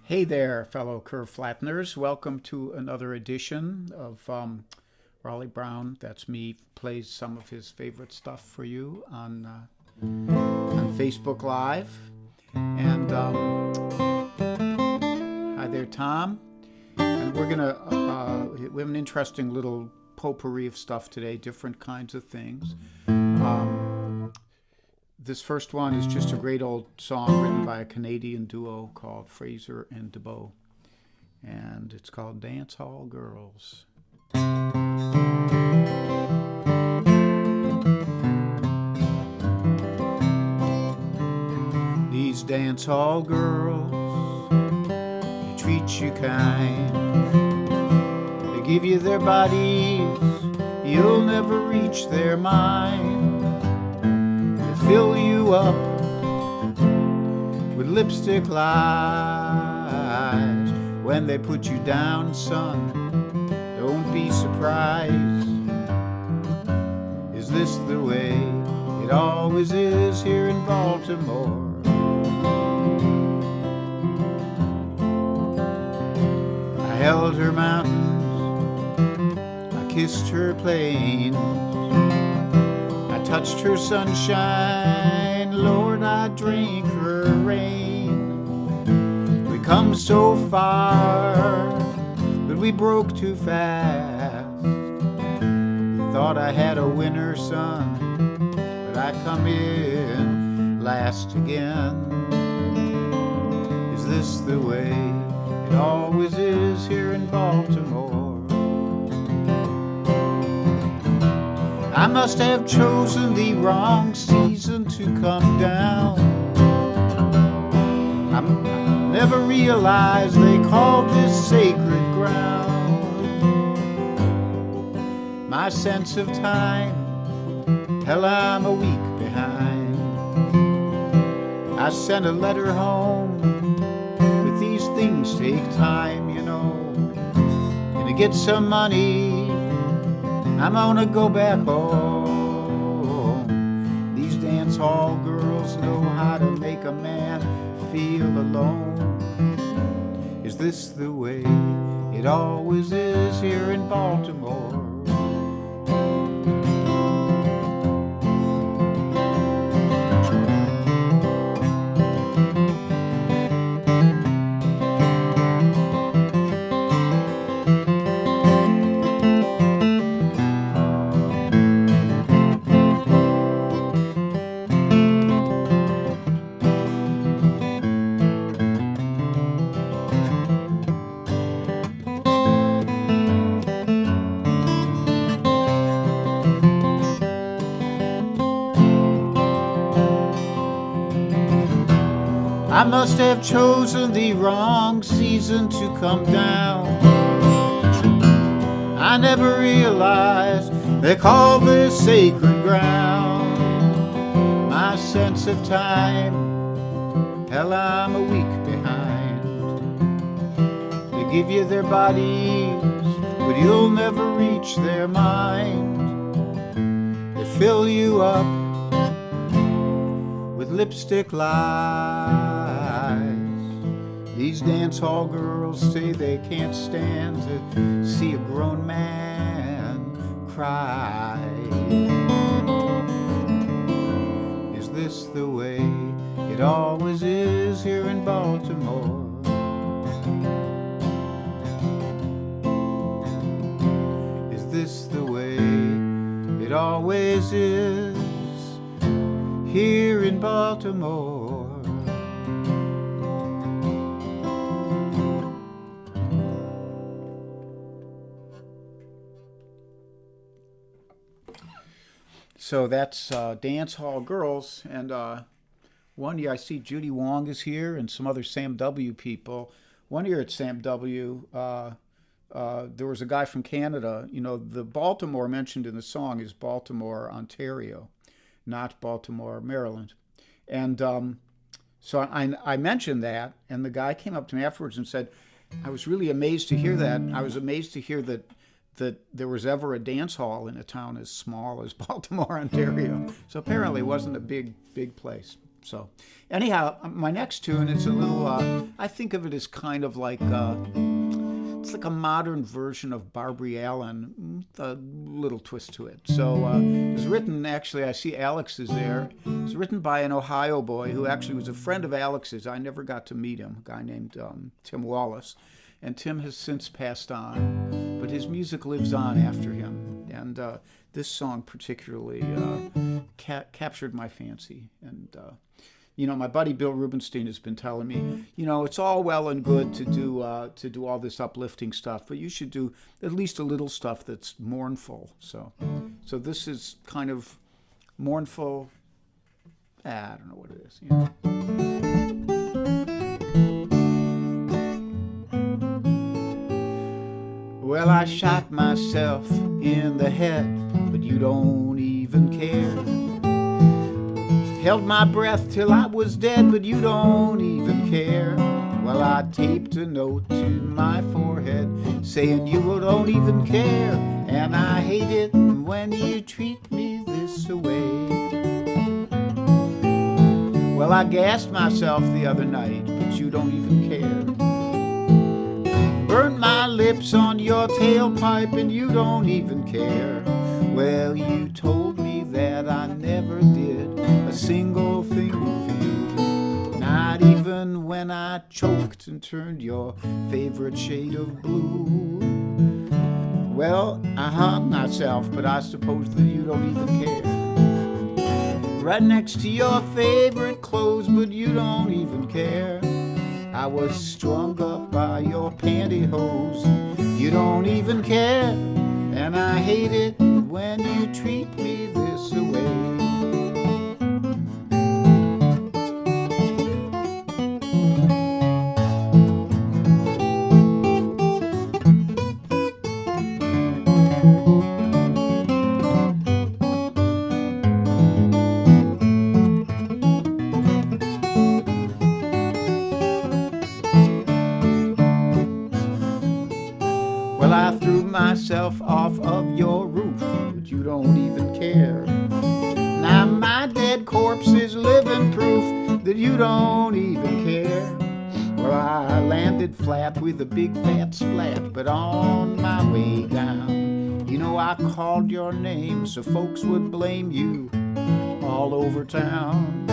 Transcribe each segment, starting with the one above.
Hey there, fellow curve flatteners. Welcome to another edition of Raleigh Brown. That's me. Plays some of his favorite stuff for you on Facebook Live. And hi there, Tom. And we're gonna we have an interesting little potpourri of stuff today. Different kinds of things. This first one is just a great old song written by a Canadian duo called Fraser and DeBow. And it's called Dancehall Girls. These dancehall girls, they treat you kind. They give you their bodies, you'll never reach their mind. Fill you up with lipstick lies. When they put you down, son, don't be surprised. Is this the way it always is here in Baltimore? I held her mountains, I kissed her plains, touched her sunshine, Lord, I drink her rain. We come so far, but we broke too fast. Thought I had a winner, son, but I come in last again. Is this the way it always is here in Baltimore? I must have chosen the wrong season to come down. I never realized they called this sacred ground. My sense of time, hell, I'm a week behind. I sent a letter home, but these things take time, you know. And to get some money, I'm gonna go back home. These dance hall girls know how to make a man feel alone. Is this the way it always is here in Baltimore? I must have chosen the wrong season to come down. I never realized they call this sacred ground. My sense of time, hell, I'm a week behind. They give you their bodies, but you'll never reach their mind. They fill you up with lipstick lies. These dance hall girls say they can't stand to see a grown man cry. Is this the way it always is here in Baltimore? Is this the way it always is here in Baltimore? So that's Dance Hall Girls, and one year I see Judy Wong is here and some other Sam W. people. One year at Sam W., there was a guy from Canada. You know, the Baltimore mentioned in the song is Baltimore, Ontario, not Baltimore, Maryland. And so I mentioned that, and the guy came up to me afterwards and said, I was really amazed to hear that. I was amazed to hear that there was ever a dance hall in a town as small as Baltimore, Ontario. So apparently it wasn't a big place. So anyhow, my next tune is a little, I think of it as kind of like, it's like a modern version of Barbary Allen, a little twist to it. So it was written, actually, I see Alex is there. It was written by an Ohio boy who actually was a friend of Alex's. I never got to meet him, a guy named Tim Wallace. And Tim has since passed on, but his music lives on after him. And this song particularly captured my fancy. And you know, my buddy Bill Rubenstein has been telling me, you know, it's all well and good to do all this uplifting stuff, but you should do at least a little stuff that's mournful. So this is kind of mournful. I don't know what it is. You know. Well, I shot myself in the head, but you don't even care. Held my breath till I was dead, but you don't even care. Well, I taped a note to my forehead saying you don't even care. And I hate it when you treat me this way. Well, I gassed myself the other night, but you don't even care. Burnt my lips on your tailpipe and you don't even care. Well, you told me that I never did a single thing for you, not even when I choked and turned your favorite shade of blue. Well, I hung myself, but I suppose that you don't even care. Right next to your favorite clothes, but you don't even care. I was strung up by your pantyhose, you don't even care. And I hate it when you treat me this way. Well, I threw myself off of your roof, but you don't even care. Now my dead corpse is living proof that you don't even care. Well, I landed flat with a big fat splat, but on my way down, you know I called your name so folks would blame you all over town.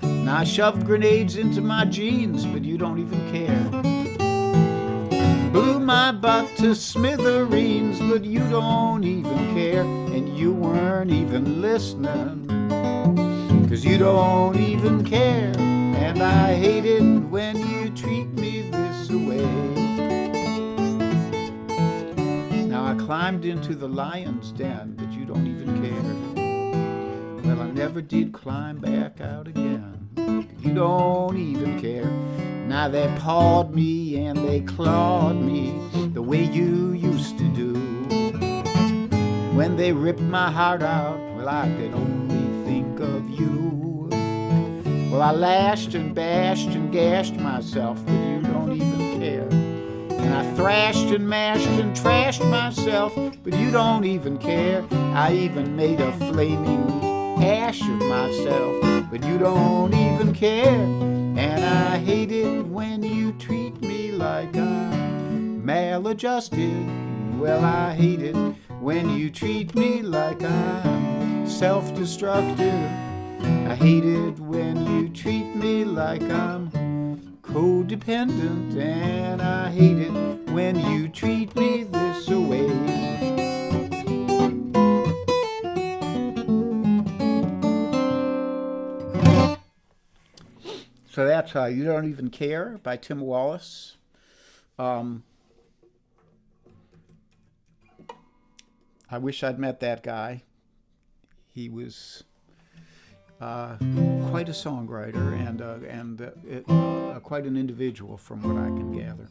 Now I shoved grenades into my jeans, but you don't even care. Blew my butt to smithereens, but you don't even care. And you weren't even listening, 'cause you don't even care. And I hate it when you treat me this way. Now I climbed into the lion's den, but you don't even care. Well, I never did climb back out again, 'cause you don't even care. Now they pawed me and they clawed me the way you used to do. When they ripped my heart out, well, I could only think of you. Well, I lashed and bashed and gashed myself, but you don't even care. And I thrashed and mashed and trashed myself, but you don't even care. I even made a flaming hash of myself, but you don't even care. And I hate it when you treat me like I'm maladjusted. Well, I hate it when you treat me like I'm self-destructive. I hate it when you treat me like I'm codependent. And I hate it when you treat me this way. So that's You Don't Even Care by Tim Wallace. I wish I'd met that guy. He was quite a songwriter and quite an individual from what I can gather.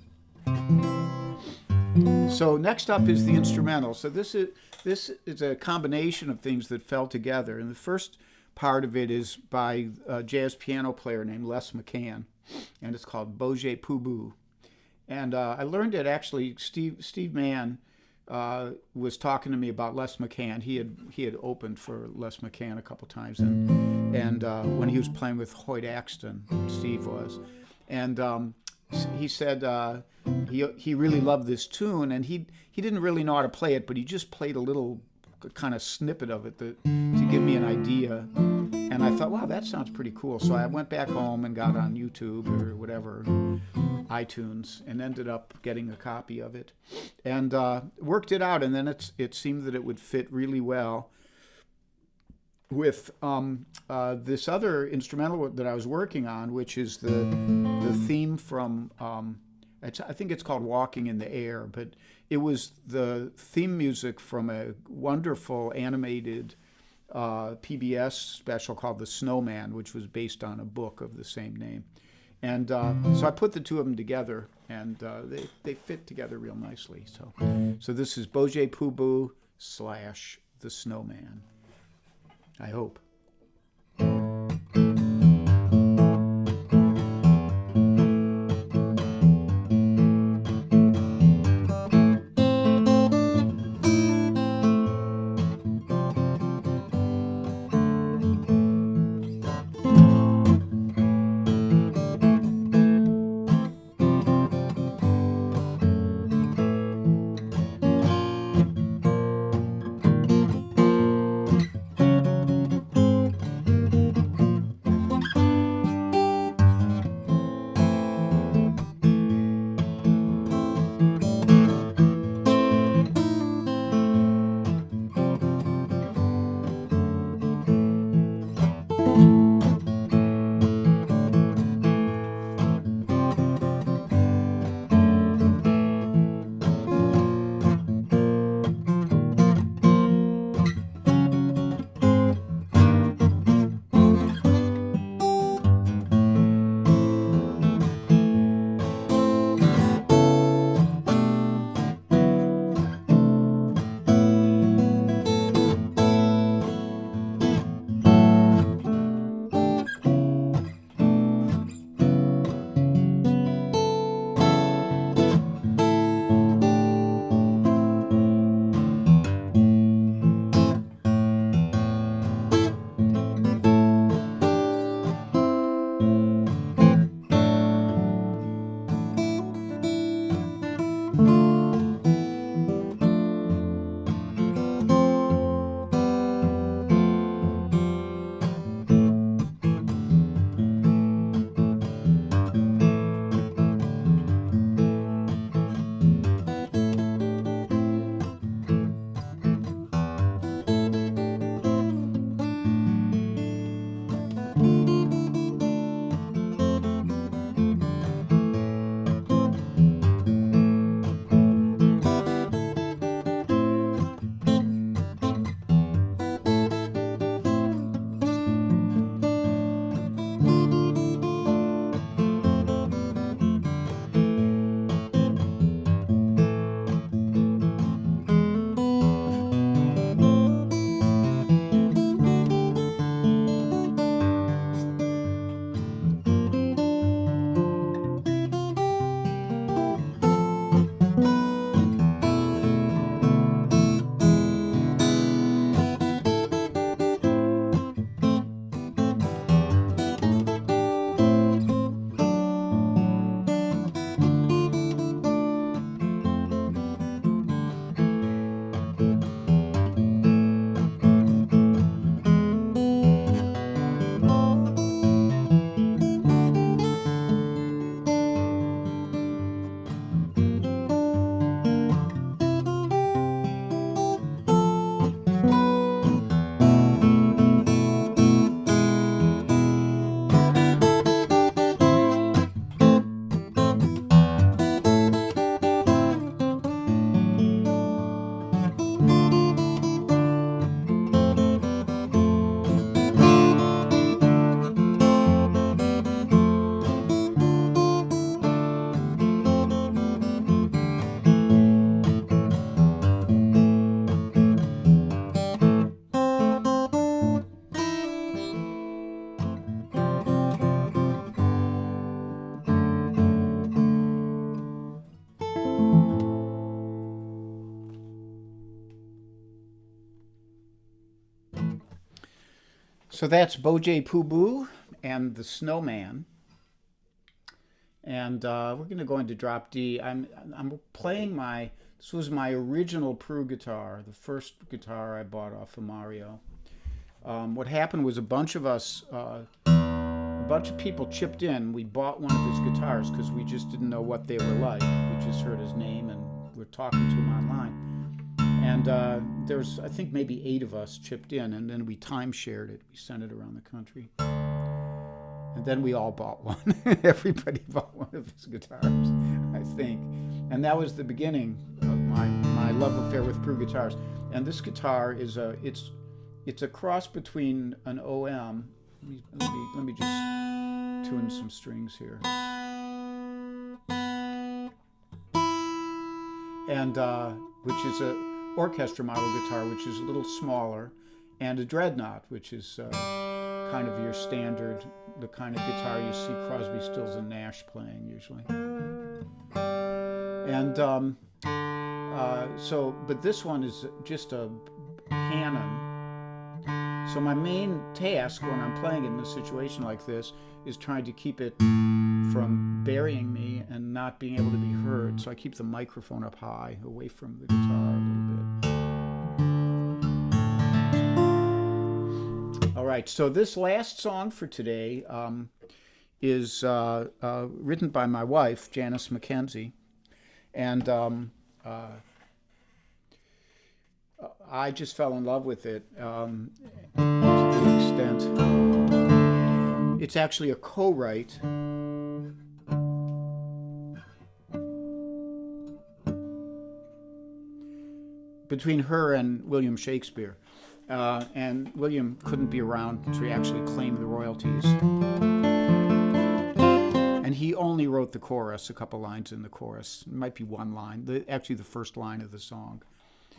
So next up is the instrumental. So this is a combination of things that fell together. And the first part of it is by a jazz piano player named Les McCann, and it's called Boje Pooboo. And I learned it actually, Steve Mann, was talking to me about Les McCann. He had opened for Les McCann a couple times, and when he was playing with Hoyt Axton, Steve was, and he said he really loved this tune, and he didn't really know how to play it, but he just played a little kind of snippet of it to give me an idea. And I thought, wow, that sounds pretty cool. So I went back home and got on YouTube or whatever, iTunes, and ended up getting a copy of it, and worked it out. And then it seemed that it would fit really well with this other instrumental that I was working on, which is the theme from I think it's called Walking in the Air, but it was the theme music from a wonderful animated PBS special called The Snowman, which was based on a book of the same name. And so I put the two of them together, and they fit together real nicely. So this is Boje Pooboo / The Snowman, I hope. So that's Bojay Pooboo and the Snowman. And we're going to go into drop D. I'm playing this was my original Peru guitar, the first guitar I bought off of Mario. What happened was a bunch of people chipped in. We bought one of his guitars because we just didn't know what they were like. We just heard his name and we're talking to him online. And there's, I think, maybe 8 of us chipped in, and then we time shared it. We sent it around the country. And then we all bought one. Everybody bought one of his guitars, I think. And that was the beginning of my love affair with Peru guitars. And this guitar is it's a cross between an OM. Let me just tune some strings here. And which is a orchestra model guitar, which is a little smaller, and a dreadnought, which is kind of your standard, the kind of guitar you see Crosby, Stills, and Nash playing usually. And but this one is just a Hammond. So my main task when I'm playing in a situation like this is trying to keep it from burying me and not being able to be heard. So I keep the microphone up high, away from the guitar a little bit. All right, so this last song for today is written by my wife, Janice McKenzie. And I just fell in love with it to the extent. It's actually a co-write. Between her and William Shakespeare. And William couldn't be around to actually claim the royalties. And he only wrote the chorus, a couple lines in the chorus. It might be one line, actually the first line of the song.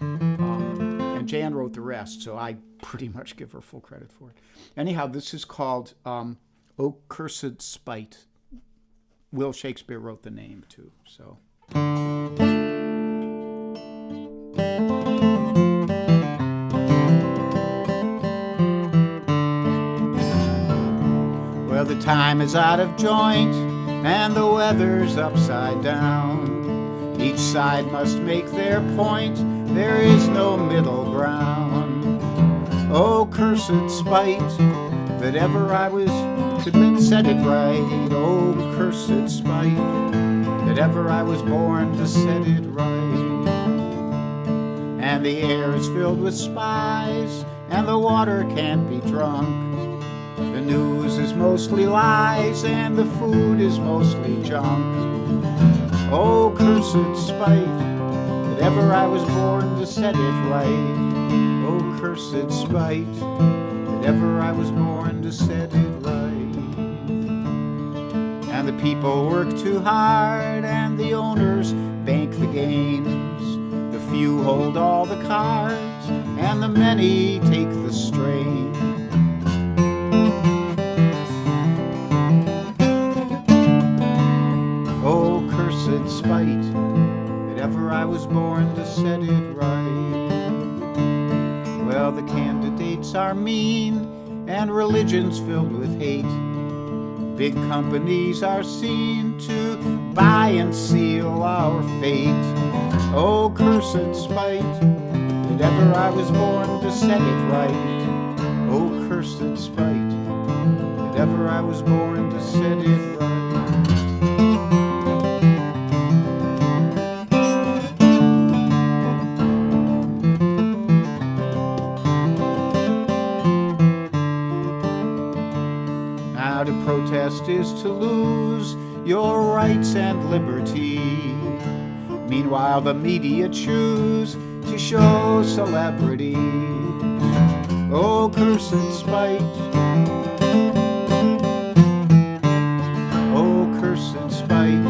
And Jan wrote the rest, so I pretty much give her full credit for it. Anyhow, this is called O Cursed Spite. Will Shakespeare wrote the name, too, so... Well, the time is out of joint, and the weather's upside down. Each side must make their point, there is no middle ground. Oh, cursed spite, that ever I was to set it right. Oh, cursed spite, that ever I was born to set it right. And the air is filled with spies, and the water can't be drunk. The news is mostly lies, and the food is mostly junk. Oh, cursed spite, that ever I was born to set it right. Oh, cursed spite, that ever I was born to set it right. And the people work too hard, and the owners bank the gains. The few hold all the cards, and the many take the strain. Oh, cursed spite, that ever I was born to set it right. Well, the candidates are mean, and religion's filled with hate. Big companies are seen to buy and seal our fate. Oh, cursed spite, that ever I was born to set it right. Oh, cursed spite, that ever I was born to set it right. Now to protest is to lose your rights and liberty. Meanwhile, the media choose to show celebrity. Oh, cursed spite. Oh, cursed spite.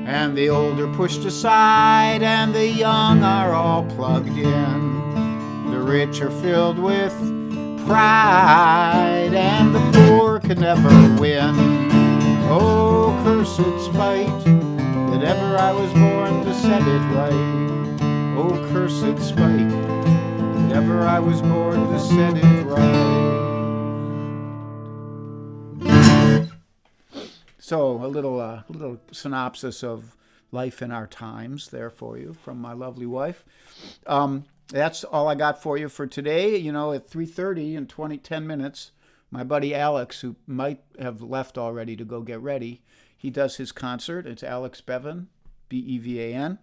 And the old are pushed aside, and the young are all plugged in. The rich are filled with pride, and the poor can never win. Oh, cursed spite, that ever I was born to set it right. Oh, cursed spite, that ever I was born to set it right. So a little synopsis of life in our times there for you from my lovely wife. That's all I got for you for today. You know, at 3:30 in 10 minutes, my buddy Alex, who might have left already to go get ready, he does his concert. It's Alex Bevan, Bevan.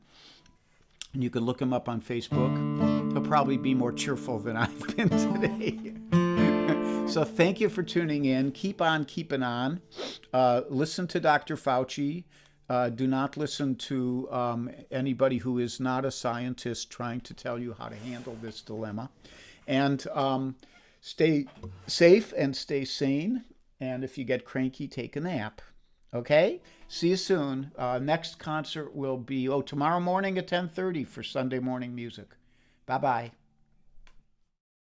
And you can look him up on Facebook. He'll probably be more cheerful than I've been today. So thank you for tuning in. Keep on keeping on. Listen to Dr. Fauci. Do not listen to anybody who is not a scientist trying to tell you how to handle this dilemma. And stay safe and stay sane. And if you get cranky, take a nap. Okay? See you soon. Next concert will be tomorrow morning at 10:30 for Sunday morning music. Bye-bye.